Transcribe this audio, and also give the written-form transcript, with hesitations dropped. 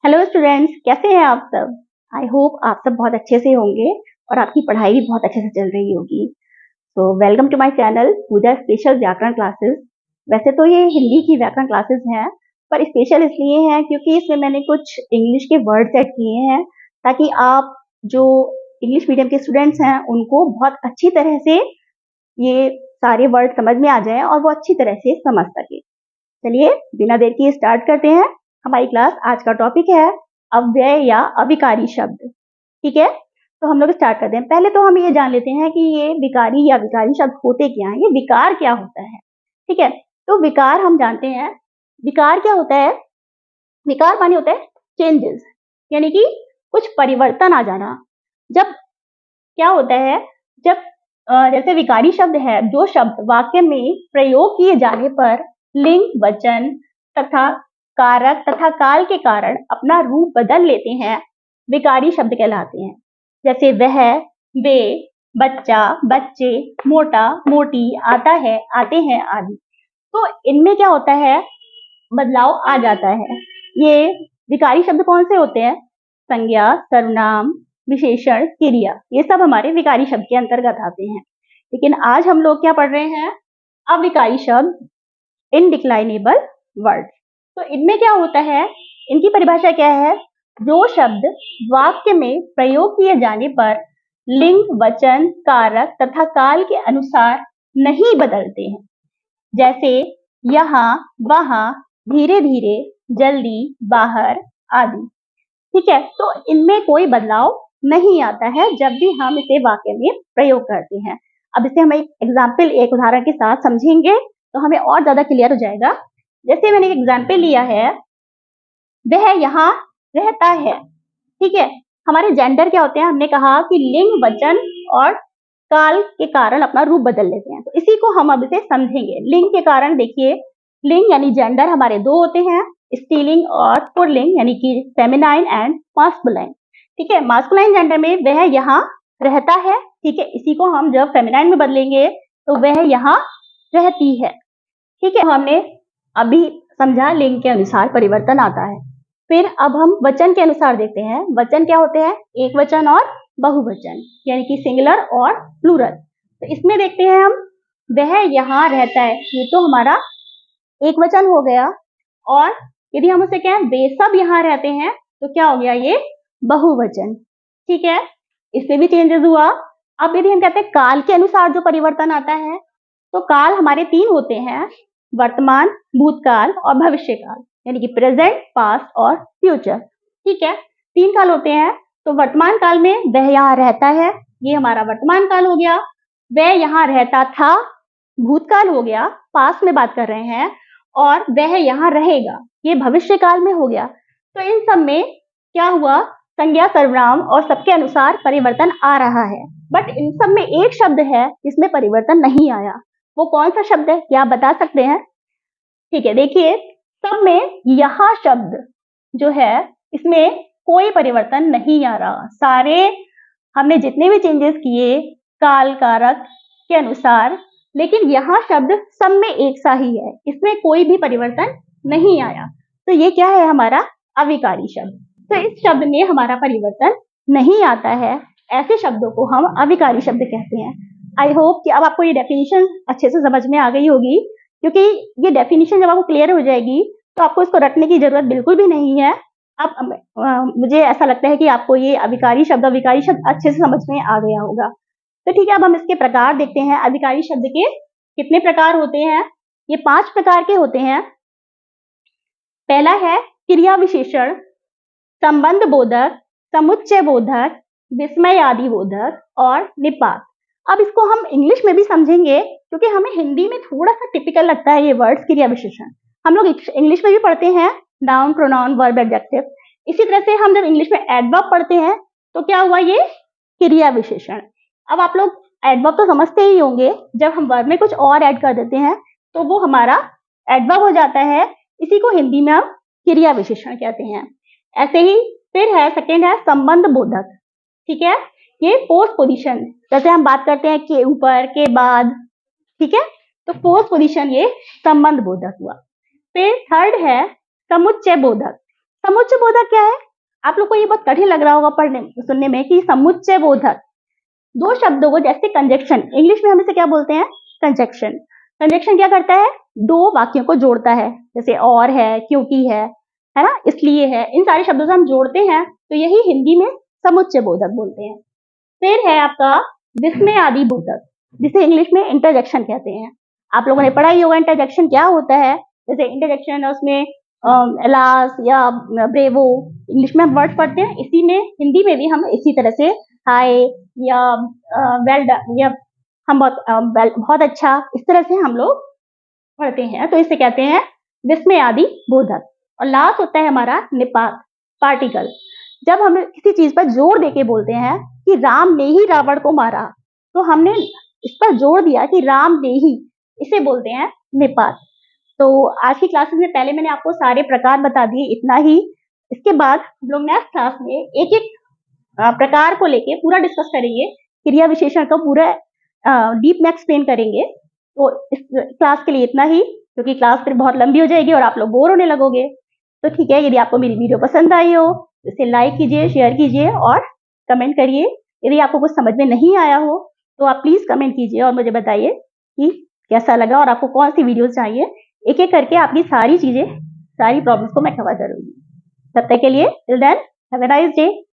Hello students, कैसे हैं आप सब। आई होप आप सब बहुत अच्छे से होंगे और आपकी पढ़ाई भी बहुत अच्छे से चल रही होगी। So welcome to my channel Pooja special व्याकरण क्लासेस। वैसे तो ये हिंदी की व्याकरण क्लासेस हैं, पर स्पेशल इसलिए हैं क्योंकि इसमें मैंने कुछ इंग्लिश के वर्ड सेट किए हैं ताकि आप जो इंग्लिश मीडियम के स्टूडेंट्स हैं उनको बहुत अच्छी तरह से ये सारे वर्ड समझ में आ जाए और वो अच्छी तरह से समझ सके। चलिए बिना देर के स्टार्ट करते हैं हमारी क्लास। आज का टॉपिक है अव्यय या अविकारी शब्द। ठीक है, तो हम लोग स्टार्ट करते हैं। पहले तो हम ये जान लेते हैं कि ये विकारी या विकारी शब्द होते क्या हैं, ये विकार क्या होता है। ठीक है, तो विकार हम जानते हैं। विकार क्या होता है? विकार माने होता है चेंजेस, यानी कि कुछ परिवर्तन आ जाना। जब क्या होता है, जब जैसे विकारी शब्द है, जो शब्द वाक्य में प्रयोग किए जाने पर लिंग, वचन तथा कारक तथा काल के कारण अपना रूप बदल लेते हैं, विकारी शब्द कहलाते हैं। जैसे वह, वे, बच्चा, बच्चे, मोटा, मोटी, आता है, आते हैं आदि। तो इनमें क्या होता है, बदलाव आ जाता है। ये विकारी शब्द कौन से होते हैं? संज्ञा, सर्वनाम, विशेषण, क्रिया, ये सब हमारे विकारी शब्द के अंतर्गत आते हैं। लेकिन आज हम लोग क्या पढ़ रहे हैं? अविकारी शब्द, इनडिक्लाइनेबल वर्ड। तो इनमें क्या होता है, इनकी परिभाषा क्या है? जो शब्द वाक्य में प्रयोग किए जाने पर लिंग, वचन, कारक तथा काल के अनुसार नहीं बदलते हैं, जैसे यहाँ, वहां, धीरे धीरे, जल्दी, बाहर आदि। ठीक है, तो इनमें कोई बदलाव नहीं आता है जब भी हम इसे वाक्य में प्रयोग करते हैं। अब इसे हम एक एग्जाम्पल, एक उदाहरण के साथ समझेंगे तो हमें और ज्यादा क्लियर हो जाएगा। जैसे मैंने एक एग्जाम्पल लिया है, वह यहाँ रहता है। ठीक है, हमारे जेंडर क्या होते हैं? हमने कहा कि लिंग, वचन और काल के कारण अपना रूप बदल लेते हैं। तो इसी को हम अब इसे समझेंगे। लिंग के कारण देखिए, लिंग यानी जेंडर हमारे दो होते हैं, स्त्रीलिंग और पुल्लिंग यानी कि फेमिनाइन एंड मास्कुलाइन। ठीक है, मास्कुलाइन जेंडर में वह यहाँ रहता है। ठीक है, इसी को हम जब फेमिनाइन में बदलेंगे तो वह यहाँ रहती है। ठीक है, हमने अभी समझा लिंग के अनुसार परिवर्तन आता है। फिर अब हम वचन के अनुसार देखते हैं। वचन क्या होते हैं? एक वचन और बहुवचन, यानी कि सिंगुलर और प्लूरल। तो इसमें देखते हैं हम, वह यहाँ रहता है, ये तो हमारा एक वचन हो गया। और यदि हम उसे कहें वे सब यहाँ रहते हैं तो क्या हो गया? ये बहुवचन। ठीक है, इसमें भी चेंजेस हुआ। अब यदि हम कहते हैं काल के अनुसार जो परिवर्तन आता है, तो काल हमारे तीन होते हैं, वर्तमान, भूतकाल और भविष्य काल, यानी कि प्रेजेंट, पास्ट और फ्यूचर। ठीक है, तीन काल होते हैं। तो वर्तमान काल में वह यहाँ रहता है, ये हमारा वर्तमान काल हो गया। वह यहाँ रहता था, भूतकाल हो गया, पास्ट में बात कर रहे हैं। और वह यहाँ रहेगा, ये भविष्य काल में हो गया। तो इन सब में क्या हुआ? संज्ञा, सर्वनाम और सबके अनुसार परिवर्तन आ रहा है। बट इन सब में एक शब्द है जिसमें परिवर्तन नहीं आया। वो कौन सा शब्द है, क्या आप बता सकते हैं? ठीक है, देखिए सब में यहाँ शब्द जो है, इसमें कोई परिवर्तन नहीं आ रहा। सारे हमने जितने भी चेंजेस किए काल कारक के अनुसार, लेकिन यहाँ शब्द सब में एक सा ही है, इसमें कोई भी परिवर्तन नहीं आया। तो ये क्या है? हमारा अविकारी शब्द। तो इस शब्द में हमारा परिवर्तन नहीं आता है, ऐसे शब्दों को हम अविकारी शब्द कहते हैं। आई होप कि अब आपको ये डेफिनेशन अच्छे से समझ में आ गई होगी, क्योंकि ये डेफिनेशन जब आपको क्लियर हो जाएगी तो आपको इसको रटने की जरूरत बिल्कुल भी नहीं है। अब मुझे ऐसा लगता है कि आपको ये अविकारी शब्द, अविकारी शब्द अच्छे से समझ में आ गया होगा। तो ठीक है, अब हम इसके प्रकार देखते हैं। अविकारी शब्द के कितने प्रकार होते हैं? ये 5 प्रकार के होते हैं। पहला है क्रिया विशेषण, संबंध बोधक, समुच्चय बोधक, विस्मयादि बोधक और निपात। अब इसको हम इंग्लिश में भी समझेंगे क्योंकि हमें हिंदी में थोड़ा सा टिपिकल लगता है ये वर्ड्स, क्रिया विशेषण। हम लोग इंग्लिश में भी पढ़ते हैं नाउन, प्रोनाउन, वर्ब, एडजेक्टिव। इसी तरह से हम जब इंग्लिश में एडवर्ब पढ़ते हैं तो क्या हुआ? ये क्रिया विशेषण। अब आप लोग एडवर्ब तो समझते ही होंगे, जब हम वर्ब में कुछ और ऐड कर देते हैं तो वो हमारा एडवर्ब हो जाता है। इसी को हिंदी में हम क्रिया विशेषण कहते हैं। ऐसे ही फिर है, सेकेंड है संबंध बोधक। ठीक है, ये पोस्ट पोजीशन, जैसे हम बात करते हैं के ऊपर, के बाद। ठीक है, तो पोस्ट पोजीशन ये संबंध बोधक हुआ। फिर थर्ड है समुच्चय बोधक। समुच्चय बोधक क्या है? आप लोग को ये बहुत कठिन लग रहा होगा पढ़ने सुनने में कि समुच्चय बोधक दो शब्दों को, जैसे कंजक्शन, इंग्लिश में हम इसे क्या बोलते हैं? कंजक्शन। कंजक्शन क्या करता है? दो वाक्यों को जोड़ता है, जैसे और है, क्योंकि है ना, इसलिए है, इन सारे शब्दों से हम जोड़ते हैं, तो यही हिंदी में समुच्चय बोधक बोलते हैं। फिर है आपका विस्मय आदि बोधक, जिसे इंग्लिश में इंटरजेक्शन कहते हैं। आप लोगों ने पढ़ा ही होगा इंटरजेक्शन क्या होता है। जैसे इंटरजेक्शन है उसमें एलास या ब्रेवो, इंग्लिश में हम वर्ड पढ़ते हैं, इसी में हिंदी में भी हम इसी तरह से हाय या वेल या हम बहुत अच्छा, इस तरह से हम लोग पढ़ते हैं, तो इसे कहते हैं विस्मय आदि बोधक। और लास्ट होता है हमारा निपात, पार्टिकल। जब हम किसी चीज पर जोर देके बोलते हैं कि राम ने ही रावण को मारा, तो हमने इस पर जोर दिया कि राम ने ही, इसे बोलते हैं निपात। तो आज की क्लासेस में पहले मैंने आपको सारे प्रकार बता दिए, इतना ही। इसके बाद हम लोग नेक्स्ट क्लास में एक एक प्रकार को लेके पूरा डिस्कस करेंगे, क्रिया विशेषण का पूरा डीप में एक्सप्लेन करेंगे। तो इस क्लास के लिए इतना ही, क्योंकि क्लास फिर बहुत लंबी हो जाएगी और आप लोग बोर होने लगोगे। तो ठीक है, यदि आपको मेरी वीडियो पसंद आई हो तो इसे लाइक कीजिए, शेयर कीजिए और कमेंट करिए। यदि आपको कुछ समझ में नहीं आया हो तो आप प्लीज कमेंट कीजिए और मुझे बताइए कि कैसा लगा और आपको कौन सी वीडियोस चाहिए। एक एक करके आपकी सारी चीजें, सारी प्रॉब्लम्स को मैं कवर करूंगी। तब तक के लिए till then have a nice day.